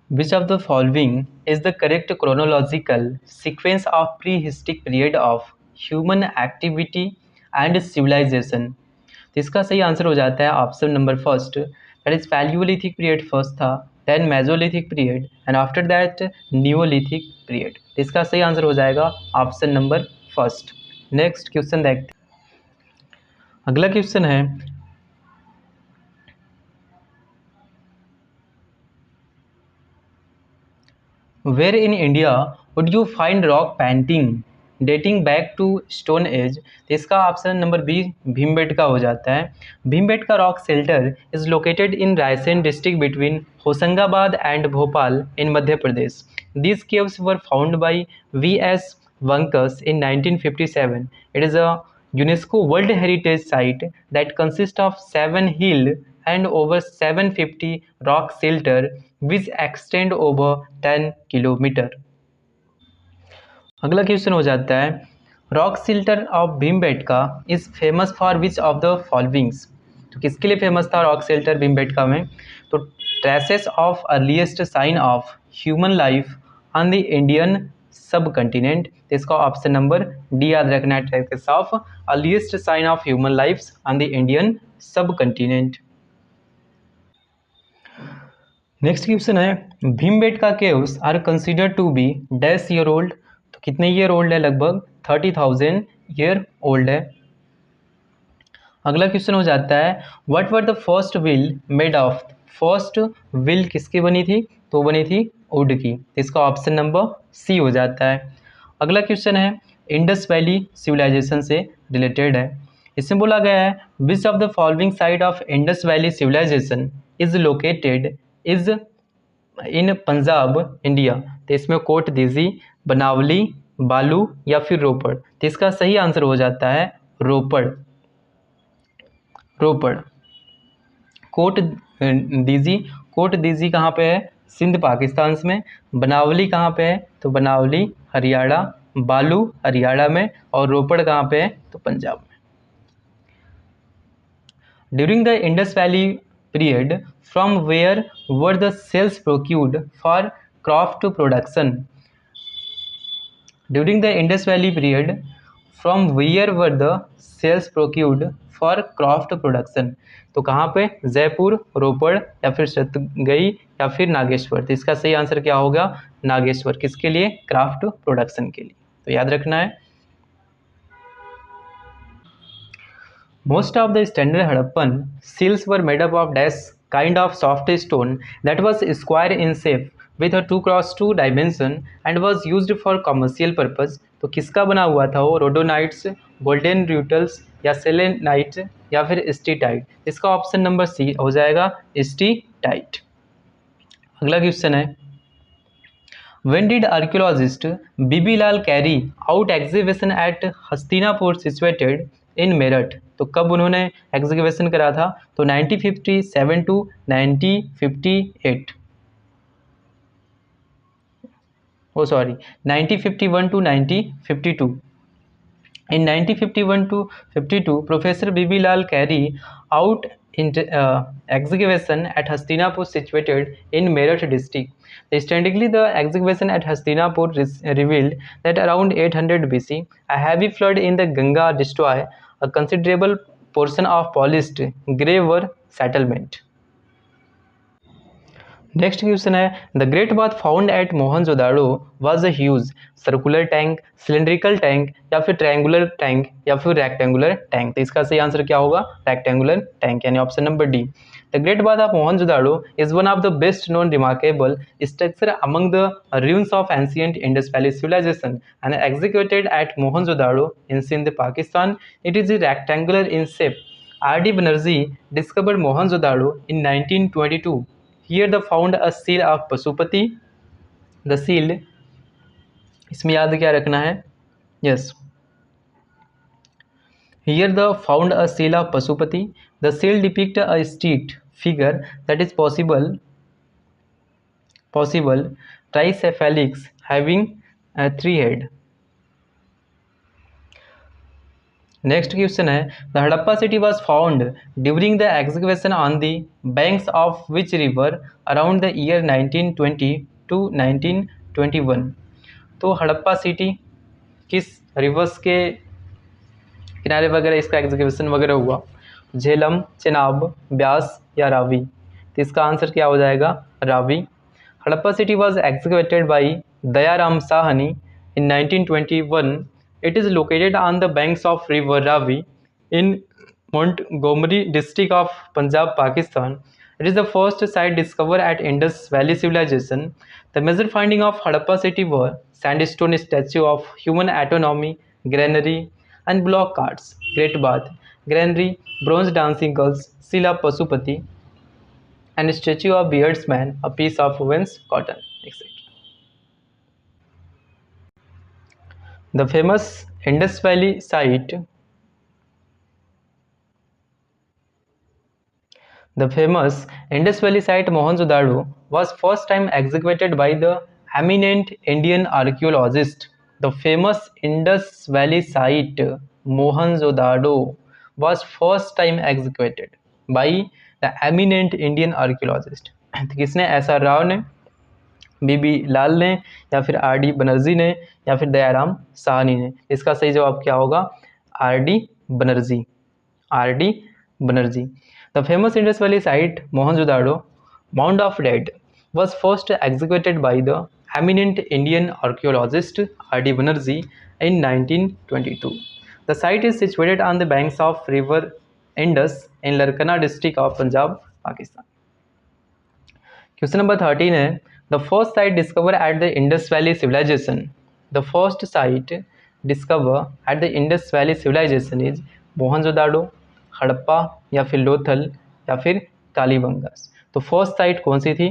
Which of the following is the correct chronological sequence of prehistoric period of human activity and civilization? तो इसका सही answer हो जाता है option number first, that is palaeolithic period first था, then mesolithic period and after that neolithic period. तो इसका सही आंसर हो जाएगा option number first. Next question देखते हैं। अगला क्वेश्चन है, where in India would you find rock painting dating back to stone age? तो इसका ऑप्शन नंबर बी भीमबेटका हो जाता है। Bhimbetka rock shelter is located in Raisen district between Hoshangabad and Bhopal in Madhya Pradesh. These caves were found by V S Wakankar in 1957। It is a UNESCO World Heritage Site that consists of 7 hill and over 750 rock shelter which extend over 10 kilometre. अगला question हो जाता है, rock shelter of Bhimbetka is famous for which of the followings? तो किसके लिए famous था rock shelter Bhimbetka में? तो traces of earliest sign of human life on the Indian subcontinent. तो इसका ऑप्शन नंबर डी याद रखना है, traces of earliest sign of human life on the Indian subcontinent. Next question है, Bhimbetka caves are considered to be dash year old? तो कितने year old है? लगभग 30,000 ईयर ओल्ड है। अगला क्वेश्चन हो जाता है, what were the first wheel made of? First wheel किसकी बनी थी? तो बनी थी वुड की। इसका ऑप्शन नंबर सी हो जाता है। अगला क्वेश्चन है, इंडस वैली सिविलाइजेशन से रिलेटेड है। इसमें बोला गया है, which of the following site of Indus valley civilization is located is in Punjab India? तो इसमें कोट दीजी, बनावली, बालू या फिर रोपड़। तो इसका सही आंसर हो जाता है रोपड़। रोपड़। कोट दीजी, कोट दीजी कहाँ पे है? सिंध पाकिस्तान में। बनावली कहाँ पे है? तो बनावली हरियाणा, बालू हरियाणा में, और रोपड़ कहाँ पे है? तो पंजाब में। During the Indus valley period from where were the shells procured for craft production? During the Indus valley period from where were the shells procured for craft production? तो कहाँ पे? जयपुर, रोपड़ या फिर सतगई या फिर नागेश्वर। तो इसका सही आंसर क्या होगा? नागेश्वर। किसके लिए? क्राफ्ट प्रोडक्शन के लिए। तो याद रखना है। Most of the standard Harappan seals were made up of dash kind of soft stone that was square in shape with a 2x2 dimension and was used for commercial purpose। तो किसका बना हुआ था वो? रोडोनाइट्स, गोल्डन रूटल्स या selenite या फिर steatite. इसका ऑप्शन नंबर सी हो जाएगा, स्टीटाइट। अगला क्वेश्चन है, When did archaeologist B B Lal carry out exhibition at Hastinapur situated in Meerut? तो कब उन्होंने एग्जीबिशन करा था? तो 1957 to 1958, oh sorry 1951 to 1952। In 1951 to 52, Professor Bibi Lal Carey out in excavation at Hastinapur situated in Meerut district. Interestingly, the excavation at Hastinapur revealed that around 800 BC, a heavy flood in the Ganga destroyed a considerable portion of polished grey work settlement. Next question है, the great bath found at Mohenjodaro was a huge circular tank, cylindrical tank या फिर triangular tank या फिर rectangular tank? तो इसका सही answer क्या होगा? रेक्टेंगुलर टैंक, यानी option number D. The great bath of Mohenjodaro is one of the best known remarkable structure among the ruins of ancient Indus Valley civilization and executed at Mohenjo-daro in Sindh, Pakistan. It is rectangular in shape. R.D. Banerjee discovered Mohenjo-daro in 1922. Here the found a seal of Pashupati. The seal, इसमें याद क्या रखना है? Yes, here the found a seal of Pashupati. The seal depict a street figure that is possible tricephalics having 3 head। Next question है the Harappa city was found during the excavation on the banks of which river around the year 1920 to 1921। तो Harappa city किस reverse के किनारे वगैरह इसका execution वगैरह हुआ? झेलम, चेनाब, ब्यास या रावी? तो इसका आंसर क्या हो जाएगा? Ravi. Harappa city was excavated by Dayaram Sahni in 1921. It is located on the banks of river Ravi in Montgomery district of Punjab, Pakistan. It is the first site discovered at Indus Valley Civilization. The major findings of Harappa city were sandstone statue of human anatomy, granary, and block carts, Great Bath, granary, bronze dancing girls, Sila Pasupati, and statue of beardsman, a piece of women's cotton, etc. The famous Indus Valley site Mohenjo-daro was first time excavated by the eminent Indian archaeologist. The famous Indus Valley site Mohenjo-daro was first time excavated by the eminent Indian archaeologist. किसने? SR. Rao ने, बीबी लाल ने, या फिर RD. Banerjee ने, या फिर दयाराम साहनी ने? इसका सही जवाब क्या होगा? RD. Banerjee. RD. Banerjee. The famous Indus valley site Mohenjodaro mound of dead was first excavated by the eminent Indian archaeologist R.D. Banerjee in 1922. The site is situated on the banks of river Indus in Larkana district of Punjab, Pakistan. Question number 13 है the first site discovered at the Indus Valley Civilization. The first site discovered at the Indus Valley Civilization is Mohenjodaro, Harappa या फिर लोथल या फिर कालीबंगास? तो first sight कौन सी थी?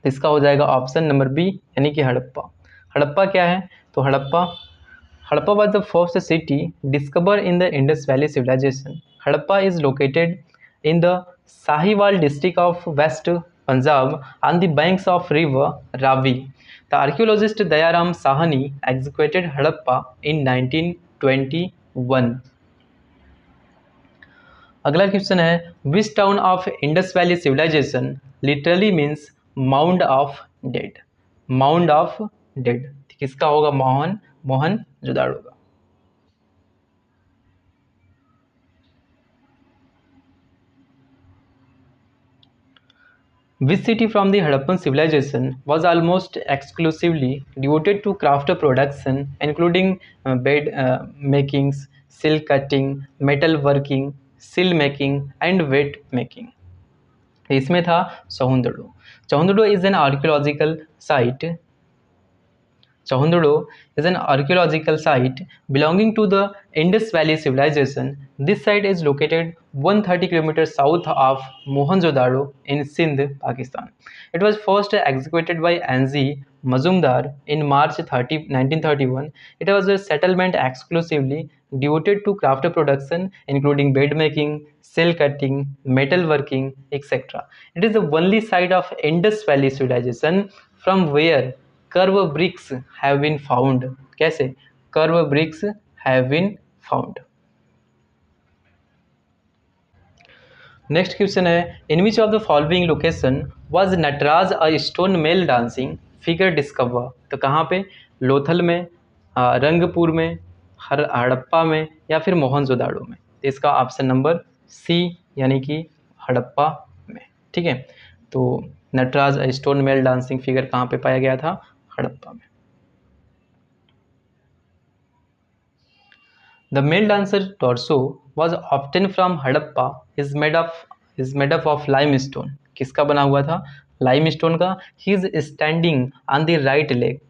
इसका हो जाएगा ऑप्शन नंबर बी यानी कि हड़प्पा। हड़प्पा क्या है? तो Harappa was the first city discover in the Indus valley civilisation. Harappa is located in the Sahiwal district of west Punjab on the banks of river Ravi. The archaeologist Dayaram Sahni excavated Harappa in 1921. अगला क्वेश्चन है which town of Indus valley civilisation literally means mound of dead? Mound of dead किसका होगा? मोहनजोदाड़ो का. Which city from the Harappan civilization was almost exclusively devoted to craft production, including bed makings, silk cutting, metal working, seal making, and weight making? इसमें था चहुंदड़ो. चहुंदड़ो is an archaeological site. Chahunduro is an archaeological site belonging to the Indus Valley Civilization. This site is located 130 km south of Mohenjo-daro in Sindh, Pakistan. It was first excavated by N.G. Mazumdar in March 1931. It was a settlement exclusively devoted to craft production, including bed making, silk cutting, metal working, etc. It is the only site of Indus Valley Civilization from where curve bricks have been found. कैसे? Curve bricks have been found. Next question है in which of the following location was Nataraj a stone male dancing figure discover? तो कहाँ पे? लोथल में, रंगपुर में, हड़प्पा में, या फिर मोहनजोदाड़ो में? तो इसका ऑप्शन नंबर सी यानी कि हड़प्पा में. ठीक है, तो Nataraj a stone male dancing figure कहाँ पे पाया गया था? हड़प्पा में. The male dancer torso was obtained from Harappa is made up of limestone. किसका बना हुआ था? limestone का. He is standing on the right leg.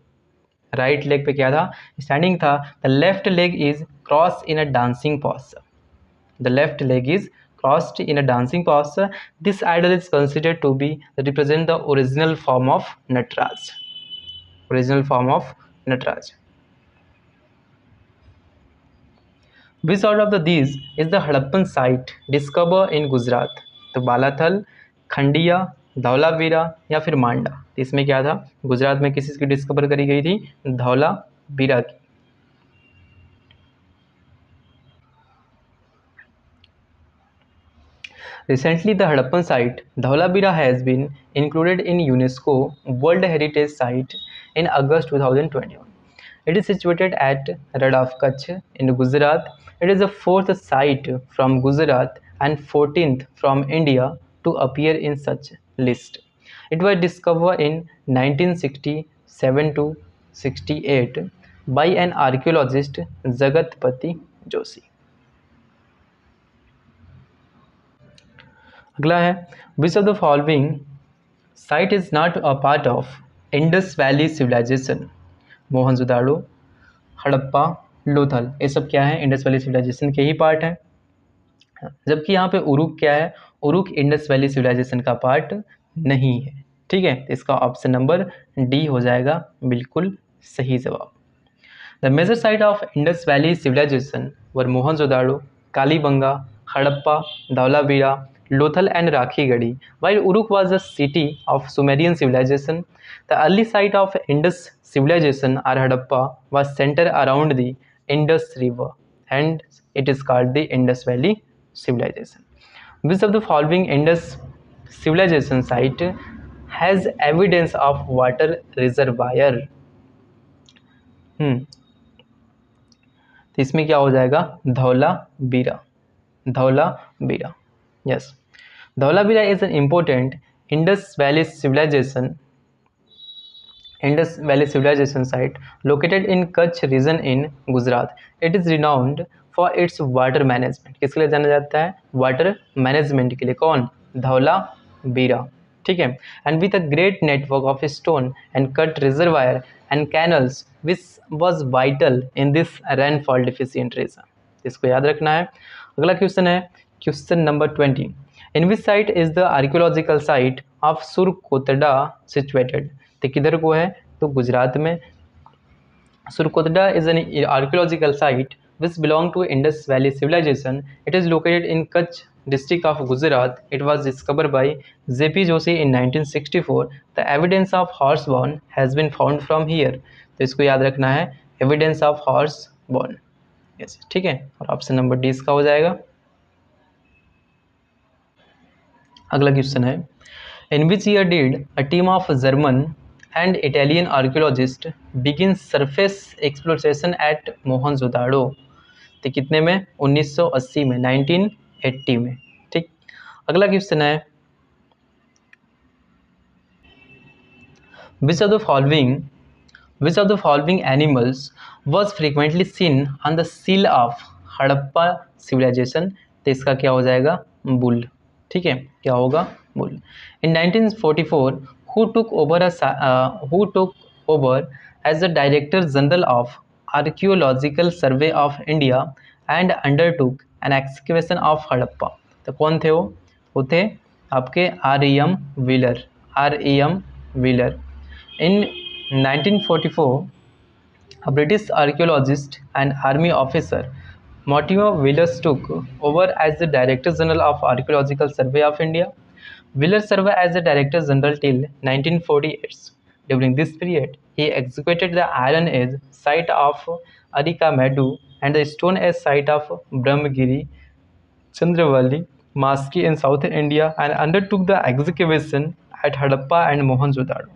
right leg पे क्या था? standing था. The left leg is crossed in a dancing posture. The left leg is crossed in a dancing posture. This idol is considered to be represent the original form of Nataraj. Original form of Nataraj. Which out of these is the Harappan site discovered in Gujarat? तो बालाथल, खंडिया, धौलावीरा या फिर मांडा? इसमें क्या था? गुजरात में किस की discover करी गई थी? धौलावीरा की. Recently, the Harappan site, Dhaulavira, has been included in UNESCO World Heritage Site in August 2021. It is situated at Radaf, Kutch in Gujarat. It is the fourth site from Gujarat and 14th from India to appear in such list. It was discovered in 1967 to 68 by an archaeologist Jagatpati Joshi. अगला है which of the following site is not a part of Indus valley civilization? Mohenjodaro, Harappa, Lothal, ये सब क्या है? Indus valley civilisation के ही part है। जबकि यहाँ पे उरुक क्या है? उरुक इंडस वैली सिविलाइजेशन का पार्ट नहीं है। ठीक है, तो इसका ऑप्शन नंबर डी हो जाएगा बिल्कुल सही जवाब। The major site of Indus valley civilization were Mohenjodaro, Kalibanga, Harappa, Dholavira, Lothal and Rakhigadi. While Uruk was a city of Sumerian civilization, the early site of Indus civilization or Harappa was centered around the Indus River, and it is called the Indus Valley civilization. Which of the following Indus civilization site has evidence of water reservoir? तो इसमें क्या हो जाएगा? Dholavira, Dholavira, yes. Dhaulavira is an important Indus Valley civilization site located in Kutch region in Gujarat. It is renowned for its water management. किसके लिए जाना जाता है? वाटर मैनेजमेंट के लिए। कौन? धौलावीरा। ठीक है, and with a great network of stone and cut reservoir and canals which was vital in this rainfall deficient region. इसको याद रखना है। अगला क्वेश्चन है question number 20. In which site is the archaeological site of Surkotada situated? तो किधर को है? तो गुजरात में। Surkotada is an archaeological site which belong to Indus Valley civilization. It is located in Kutch district of Gujarat. It was discovered by J.P. Joshi in 1964. The evidence of horse bone has been found from here. तो इसको याद रखना है, evidence of horse bone. Yes, ठीक है, और option number D इसका हो जाएगा। अगला क्वेश्चन है in which year did a team of German and Italian archaeologist begin surface exploration at Mohenjodaro? तो कितने में? 1980 में, 1980 में। ठीक, अगला क्वेश्चन है which of the following animals was frequently seen on the seal of Harappa civilization? तो इसका क्या हो जाएगा? बुल। ठीक है, क्या होगा? Bull. In 1944 who took over as the Director General of Archaeological Survey of India and undertook an excavation of Harappa? तो कौन थे वो थे आपके R.E.M. Wheeler. In 1944 a British archaeologist and army officer Mortimer Wheeler took over as the Director General of Archaeological Survey of India. Wheeler served as the Director General till 1948. During this period, he executed the Iron Age site of Arika Medu and the Stone Age site of Brahmagiri, Chandravali, Maski in South India, and undertook the excavation at Harappa and Mohenjo-daro.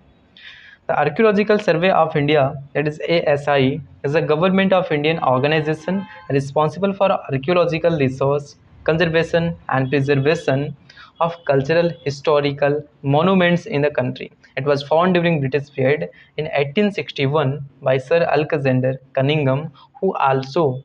The Archaeological Survey of India, that is ASI, is a government of Indian organization responsible for archaeological resource conservation and preservation of cultural historical monuments in the country. It was founded during British period in 1861 by Sir Alexander Cunningham, who also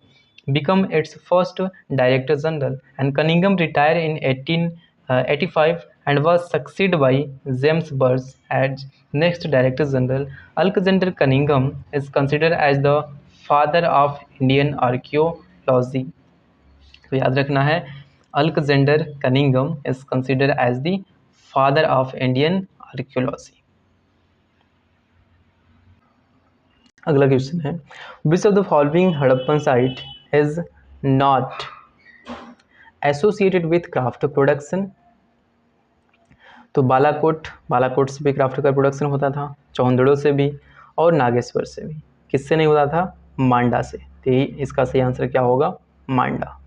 became its first Director General, and Cunningham retired in 1885 and was succeeded by James Burge as next Director General. Alexander Cunningham is considered as the father of Indian archaeology. तो याद रखना है, Alexander Cunningham is considered as the father of Indian archaeology. अगला question है which of the following Harappan site is not associated with craft production? तो बालाकोट से भी craft का प्रोडक्शन होता था, चौंदड़ो से भी और नागेश्वर से भी। किससे नहीं होता था? मांडा से। तो इसका सही आंसर क्या होगा? Manda.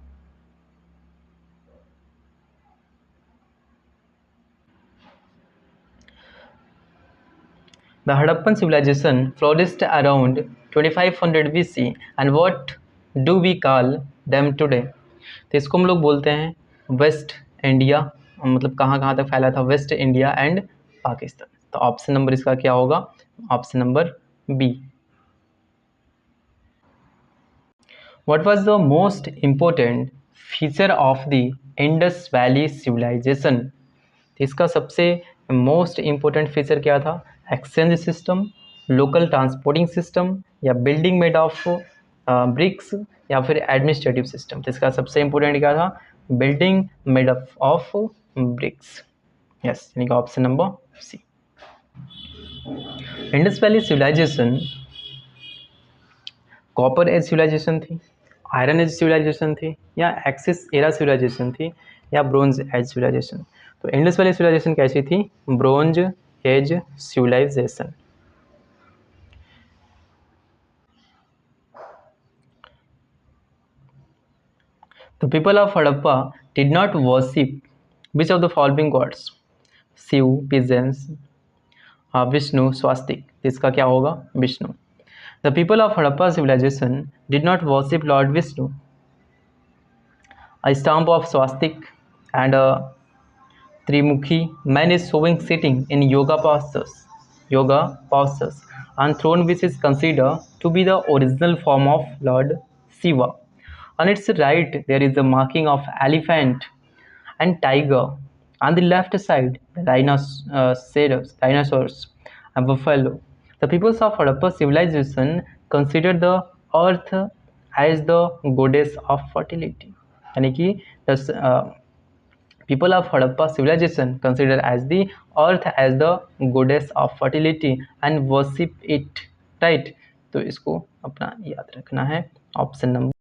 The Harappan civilisation flourished around 2500 BC and what do we call them today. तो इसको हम लोग बोलते हैं वेस्ट इंडिया, मतलब कहाँ कहाँ तक फैला था, वेस्ट इंडिया एंड पाकिस्तान। तो ऑप्शन नंबर इसका क्या होगा, option number B. What was the most important feature of the Indus valley civilization. इसका सबसे मोस्ट इम्पोर्टेंट फीचर क्या था, exchange system, local transporting system, या बिल्डिंग मेड ऑफ ब्रिक्स, या फिर एडमिनिस्ट्रेटिव सिस्टम। तो इसका सबसे इम्पोर्टेंट क्या था, building made of bricks. Yes, यानी कि option number C. Indus valley civilization copper age civilization थी, आयरन एज सिविलाइजेशन थी, या एक्सिस एरा सिविलाइजेशन थी, या ब्रोंज एज सिविलाइजेशन। तो इंडस वैली सिविलाइजेशन कैसी थी, bronze age civilization. The people of Harappa did not worship which of the following gods? Shiva, pigeons, Vishnu, swastik. इसका क्या होगा, Vishnu. The people of Harappa civilization did not worship Lord Vishnu. A stamp of swastik and a Trimukhi man is showing sitting in yoga postures on throne which is considered to be the original form of Lord Shiva. On its right there is a marking of elephant and tiger. On the left side dinosaurs and buffalo. The peoples of Harappa civilization considered the earth as the goddess of fertility. यानी कि people of Harappa civilization consider as the earth as the goddess of fertility and worship it, right? तो इसको अपना याद रखना है, option number